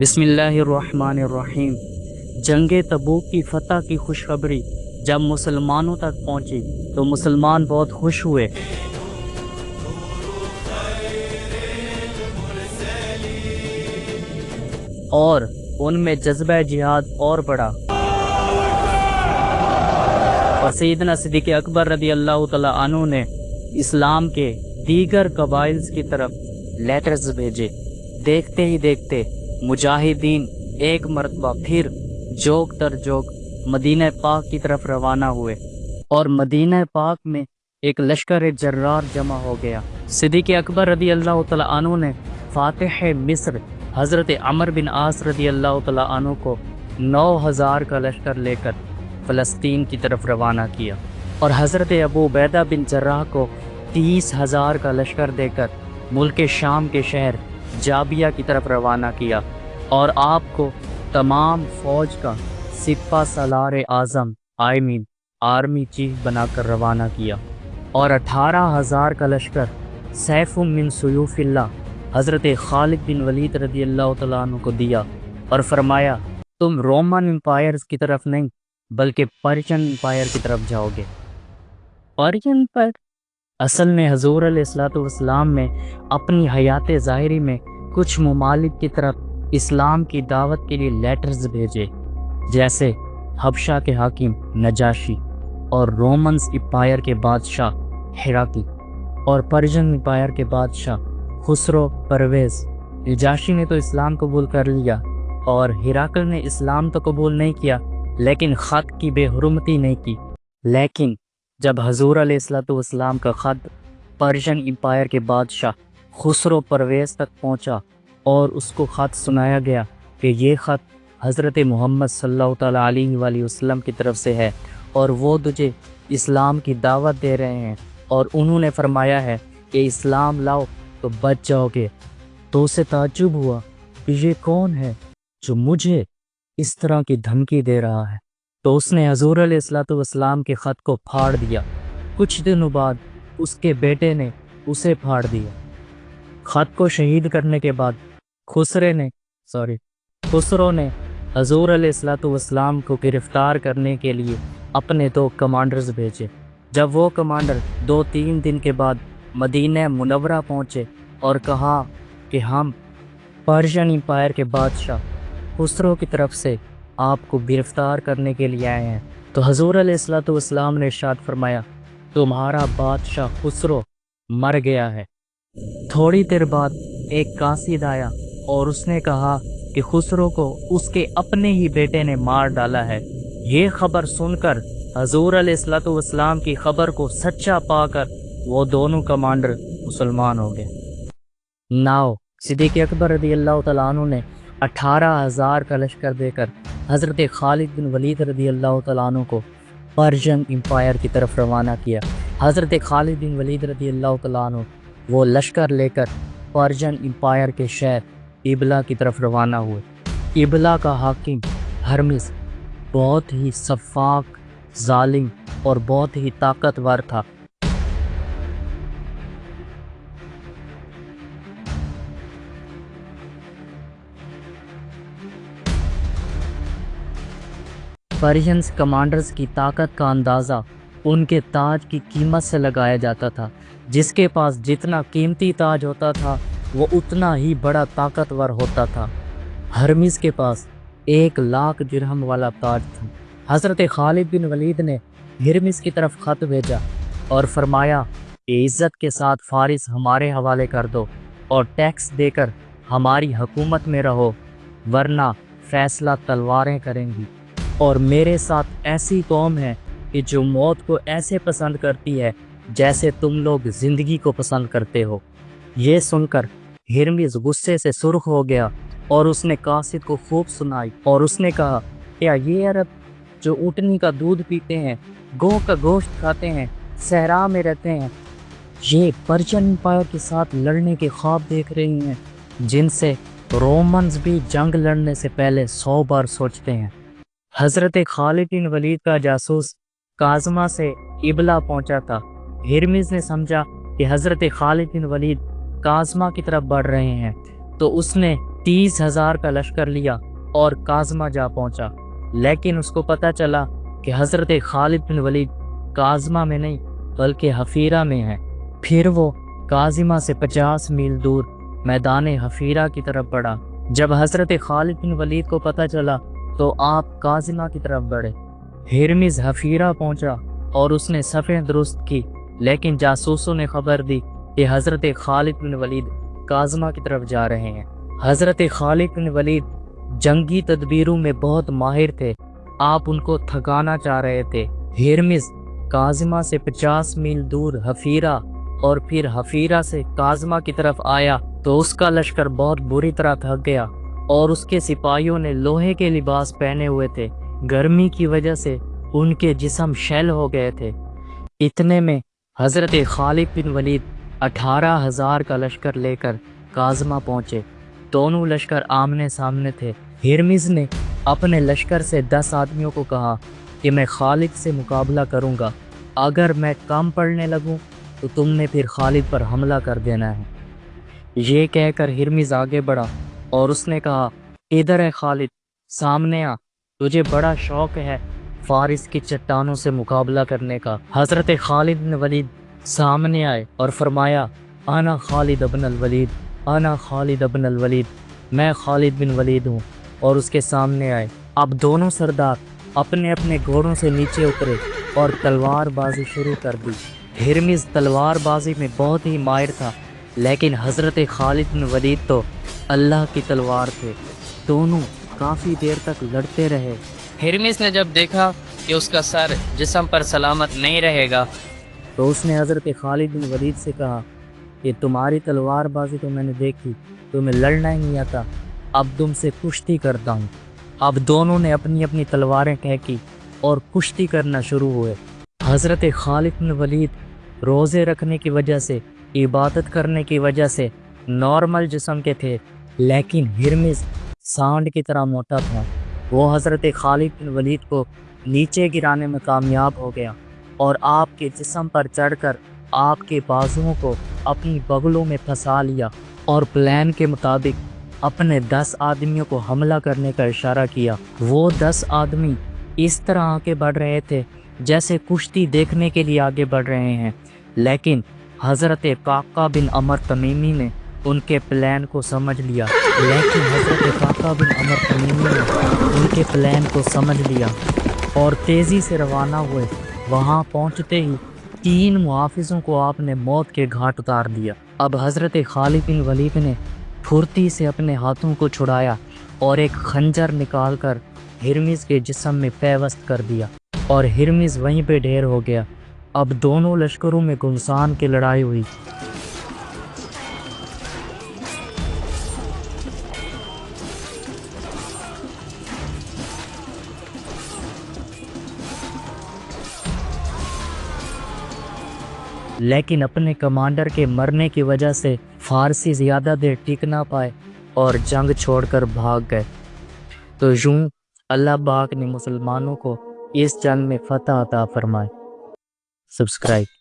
بسم اللہ الرحمن الرحیم۔ جنگ تبوک کی فتح کی خوشخبری جب مسلمانوں تک پہنچی تو مسلمان بہت خوش ہوئے اور ان میں جذبہ جہاد اور بڑھا، اور سیدنا صدیق اکبر رضی اللہ تعالیٰ عنہ نے اسلام کے دیگر قبائل کی طرف لیٹرز بھیجے۔ دیکھتے ہی دیکھتے مجاہدین ایک مرتبہ پھر جوگ در جوگ مدینہ پاک کی طرف روانہ ہوئے، اور مدینہ پاک میں ایک لشکر جرار جمع ہو گیا۔ صدیق اکبر رضی اللہ تعالیٰ عنہ نے فاتح مصر حضرت عمر بن عاص رضی اللہ تعالیٰ عنہ کو 9,000 کا لشکر لے کر فلسطین کی طرف روانہ کیا، اور حضرت ابو عبیدہ بن جراح کو 30,000 کا لشکر دے کر ملک شام کے شہر جابیہ کی طرف روانہ کیا، اور آپ کو تمام فوج کا سپہ سالار اعظم آرمی چیف بنا کر روانہ کیا، اور 18,000 کا لشکر سیف من سیوف اللہ حضرت خالد بن ولید رضی اللہ تعالیٰ عنہ کو دیا، اور فرمایا تم رومن امپائر کی طرف نہیں بلکہ پرشین امپائر کی طرف جاؤ گے۔ پرشین امپائر اصل میں حضور علیہ الصلوۃ والسلام میں اپنی حیات ظاہری میں کچھ ممالک کی طرف اسلام کی دعوت کے لیے لیٹرز بھیجے، جیسے حبشہ کے حاکم نجاشی، اور رومنز امپائر کے بادشاہ ہراقل، اور پرشین امپائر کے بادشاہ خسرو پرویز۔ نجاشی نے تو اسلام قبول کر لیا، اور ہراقل نے اسلام تو قبول نہیں کیا لیکن خط کی بے حرمتی نہیں کی۔ لیکن جب حضور علیہ الصلوۃ والسلام کا خط پرشین امپائر کے بادشاہ خسرو پرویز تک پہنچا، اور اس کو خط سنایا گیا کہ یہ خط حضرت محمد صلی اللہ تعالیٰ علیہ وآلہ وسلم کی طرف سے ہے، اور وہ تجھے اسلام کی دعوت دے رہے ہیں، اور انہوں نے فرمایا ہے کہ اسلام لاؤ تو بچ جاؤ گے، تو اسے تعجب ہوا کہ یہ کون ہے جو مجھے اس طرح کی دھمکی دے رہا ہے، تو اس نے حضور علیہ الصلوۃ والسلام کے خط کو پھاڑ دیا۔ کچھ دنوں بعد اس کے بیٹے نے اسے پھاڑ دیا۔ خط کو شہید کرنے کے بعد خسرو نے حضور علیہ الصلوۃ والسلام کو گرفتار کرنے کے لیے اپنے 2 کمانڈرز بھیجے۔ جب وہ کمانڈر 2-3 دن کے بعد مدینہ منورہ پہنچے اور کہا کہ ہم پرشین امپائر کے بادشاہ خسرو کی طرف سے آپ کو گرفتار کرنے کے لیے آئے ہیں، تو حضور علیہ الصلوۃ والسلام نے ارشاد فرمایا تمہارا بادشاہ خسرو مر گیا ہے۔ تھوڑی دیر بعد ایک قاصد آیا اور اس نے کہا کہ خسرو کو اس کے اپنے ہی بیٹے نے مار ڈالا ہے۔ یہ خبر سن کر حضور علیہ الصلوۃ والسلام کی خبر کو سچا پا کر وہ دونوں کمانڈر مسلمان ہو گئے۔ صدیق اکبر رضی اللہ تعالیٰ عنہ نے 18,000 کا لشکر دے کر حضرت خالد بن ولید رضی اللہ تعالیٰ عنہ کو پرشین امپائر کی طرف روانہ کیا۔ حضرت خالد بن ولید رضی اللہ تعالیٰ عنہ وہ لشکر لے کر پرشین امپائر کے شہر ابلا کی طرف روانہ ہوئے۔ ابلا کا حاکم ہرمز بہت ہی سفاک، ظالم اور بہت ہی طاقتور تھا۔ پرشینز کمانڈرز کی طاقت کا اندازہ ان کے تاج کی قیمت سے لگایا جاتا تھا۔ جس کے پاس جتنا قیمتی تاج ہوتا تھا وہ اتنا ہی بڑا طاقتور ہوتا تھا۔ ہرمز کے پاس 1,00,000 درہم والا تاج تھا۔ حضرت خالد بن ولید نے ہرمز کی طرف خط بھیجا اور فرمایا کہ عزت کے ساتھ فارس ہمارے حوالے کر دو اور ٹیکس دے کر ہماری حکومت میں رہو، ورنہ فیصلہ تلواریں کریں گی، اور میرے ساتھ ایسی قوم ہے کہ جو موت کو ایسے پسند کرتی ہے جیسے تم لوگ زندگی کو پسند کرتے ہو۔ یہ سن کر ہرمز غصے سے سرخ ہو گیا، اور اس نے قاصد کو خوب سنائی، اور اس نے کہا کیا یہ عرب جو اونٹنی کا دودھ پیتے ہیں، گو کا گوشت کھاتے ہیں، صحرا میں رہتے ہیں، یہ پرشین امپائر کے ساتھ لڑنے کے خواب دیکھ رہی ہیں جن سے رومنز بھی جنگ لڑنے سے پہلے 100 بار سوچتے ہیں۔ حضرت خالد بن ولید کا جاسوس کاظمہ سے ابلا پہنچا تھا۔ ہرمز نے سمجھا کہ حضرت خالد بن ولید کاظمہ کی طرف بڑھ رہے ہیں، تو اس نے 30,000 کا لشکر لیا اور کاظمہ جا پہنچا، لیکن اس کو پتہ چلا کہ حضرت خالد بن ولید کاظمہ میں نہیں بلکہ حفیرہ میں ہے۔ پھر وہ کاظمہ سے 50 میل دور میدان حفیرہ کی طرف بڑھا۔ جب حضرت خالد بن ولید کو پتہ چلا تو آپ کاظمہ کی طرف بڑھے۔ ہرمز حفیرہ پہنچا اور اس نے صفیں درست کی، لیکن جاسوسوں نے خبر دی کہ حضرت خالد بن ولید کاظمہ کی طرف جا رہے ہیں۔ حضرت خالد بن ولید جنگی تدبیروں میں بہت ماہر تھے، آپ ان کو تھکانا چاہ رہے تھے۔ ہرمز کاظمہ سے 50 میل دور حفیرہ اور پھر حفیرہ سے کاظمہ کی طرف آیا تو اس کا لشکر بہت بری طرح تھک گیا اور اس کے سپاہیوں نے لوہے کے لباس پہنے ہوئے تھے۔ گرمی کی وجہ سے ان کے جسم شیل ہو گئے تھے۔ اتنے میں حضرت خالد بن ولید 18,000 کا لشکر لے کر کاظمہ پہنچے۔ دونوں لشکر آمنے سامنے تھے۔ ہرمز نے اپنے لشکر سے 10 آدمیوں کو کہا کہ میں خالد سے مقابلہ کروں گا، اگر میں کم پڑنے لگوں تو تم نے پھر خالد پر حملہ کر دینا ہے۔ یہ کہہ کر ہرمز آگے بڑھا اور اس نے کہا، ادھر ہے خالد، سامنے آ، تجھے بڑا شوق ہے فارس کی چٹانوں سے مقابلہ کرنے کا۔ حضرت خالد بن ولید سامنے آئے اور فرمایا، انا خالد ابن الولید، انا خالد ابن الولید، میں خالد بن ولید ہوں، اور اس کے سامنے آئے۔ اب دونوں سردار اپنے اپنے گھوڑوں سے نیچے اترے اور تلوار بازی شروع کر دی۔ ہرمز تلوار بازی میں بہت ہی ماہر تھا، لیکن حضرت خالد بن ولید تو اللہ کی تلوار تھے۔ دونوں کافی دیر تک لڑتے رہے۔ ہرمز نے جب دیکھا کہ اس کا سر جسم پر سلامت نہیں رہے گا تو اس نے حضرت خالد بن ولید سے کہا کہ تمہاری تلوار بازی تو میں نے دیکھی، تمہیں لڑنا ہی نہیں آتا، اب تم سے کشتی کرتا ہوں۔ اب دونوں نے اپنی اپنی تلواریں پھینکی اور کشتی کرنا شروع ہوئے۔ حضرت خالد بن ولید روزے رکھنے کی وجہ سے، عبادت کرنے کی وجہ سے نارمل جسم کے تھے، لیکن ہرمز سانڈ کی طرح موٹا تھا۔ وہ حضرت خالد بن ولید کو نیچے گرانے میں کامیاب ہو گیا اور آپ کے جسم پر چڑھ کر آپ کے بازوؤں کو اپنی بغلوں میں پھنسا لیا اور پلان کے مطابق اپنے 10 آدمیوں کو حملہ کرنے کا اشارہ کیا۔ وہ 10 آدمی اس طرح آگے بڑھ رہے تھے جیسے کشتی دیکھنے کے لیے آگے بڑھ رہے ہیں، لیکن حضرت قعقاع بن عمر تمیمی نے ان کے پلان کو سمجھ لیا اور تیزی سے روانہ ہوئے۔ وہاں پہنچتے ہی 3 محافظوں کو آپ نے موت کے گھاٹ اتار دیا۔ اب حضرت خالد بن ولید نے پھرتی سے اپنے ہاتھوں کو چھڑایا اور ایک خنجر نکال کر ہرمز کے جسم میں پیوست کر دیا اور ہرمز وہیں پہ ڈھیر ہو گیا۔ اب دونوں لشکروں میں گھمسان کی لڑائی ہوئی۔ لیکن اپنے کمانڈر کے مرنے کی وجہ سے فارسی زیادہ دیر ٹک نہ پائے اور جنگ چھوڑ کر بھاگ گئے۔ تو یوں اللہ پاک نے مسلمانوں کو اس جنگ میں فتح عطا فرمائے۔ سبسکرائب